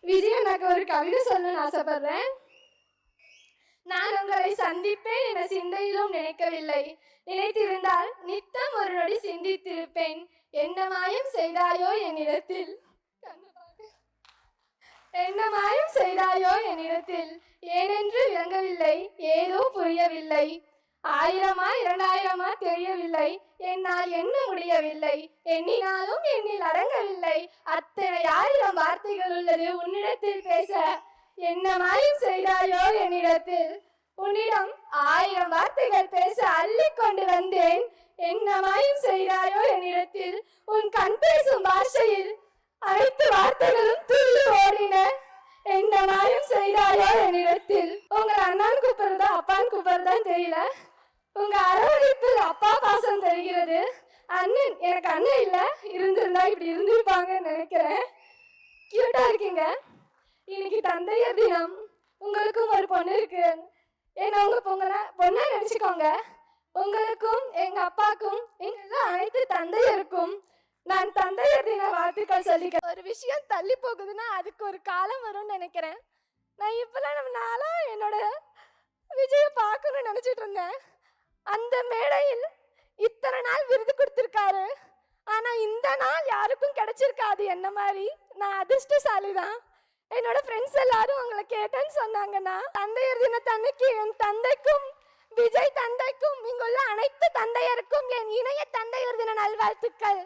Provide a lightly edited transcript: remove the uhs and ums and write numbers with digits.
விஜய் எனக்கு ஒரு கவிதை சொல்லணும்னு ஆசைப்படுறேன். நான் உங்களை சந்திப்பேன் என சிந்தையிலும் நினைக்கவில்லை. நினைத்திருந்தால் நித்தம் ஒரு நொடி சிந்தித்திருப்பேன். என்ன மாயம் செய்தாயோ என்னிடத்தில், என்ன மாயம் செய்தாயோ என்னிடத்தில். ஏனென்று விளங்கவில்லை, ஏதோ புரியவில்லை. 1000 2000 தெரியவில்லை. என்னால் எண்ண முடியவில்லை. எண்ணினாலும் எண்ணில் அடங்கவில்லை. அத்தனை 1000 வார்த்தைகள் உள்ளது உன்னிடத்தில் பேச. என்ன மாயம் செய்தாயோ என்னிடத்தில். உன்னிடம் 1000 வார்த்தைகள் பேச அள்ளி கொண்டு வந்தேன். என்ன மாயம் செய்தாயோ என்னிடத்தில். உன் கண் பேசும் பாஷையில் அனைத்து வார்த்தைகளும் துள்ளி ஓடின. என்ன மாயம் செய்தாயோ என்னிடத்தில். உங்களை அண்ணான்னு கூப்பிடுறதா அப்பான்னு கூப்பிடுறதான்னு தெரியல. உங்க அரவணைப்பில் அப்பா பாசம் தெரிகிறது. அண்ணன், எனக்கு அண்ணன் இல்ல, இருந்திருந்தா இப்படி இருந்திருப்பாங்கன்னு நினைக்கிறேன். கியூட்டா இருக்கீங்க. இன்னைக்கு தந்தையர் தினம். உங்களுக்கும் ஒரு பொண்ணு இருக்கு. ஏன்னா உங்க பொண்ணா நினைச்சுக்கோங்க. உங்களுக்கும் எங்க அப்பாக்கும் எங்க அனைத்து தந்தையருக்கும் நான் தந்தையர் தின வாழ்த்துக்கள் சொல்லிக்க. ஒரு விஷயம் தள்ளி போகுதுன்னா அதுக்கு ஒரு காலம் வரும்னு நினைக்கிறேன். நான் இப்பெல்லாம் நாளா என்னோட விஜயை பார்க்கணும்னு நினைச்சிட்டு இருந்தேன். அந்த மேடையில் இத்தனை நாள் விருது கொடுத்திருக்காரு. ஆனா இந்த நாள் யாருக்கும் கிடைச்சிருக்காது என்ன மாதிரி. நான் அதிர்ஷ்டசாலி தான். என்னோட ஃப்ரெண்ட்ஸ் எல்லாரும் உங்களை கேட்டேன்னு சொன்னாங்கன்னா, தந்தையர் தினத்தன்னைக்கு என் தந்தைக்கும் விஜய் தந்தைக்கும் இங்குள்ள அனைத்து தந்தையருக்கும் என் இணைய தந்தையர் தின நல்வாழ்த்துக்கள்.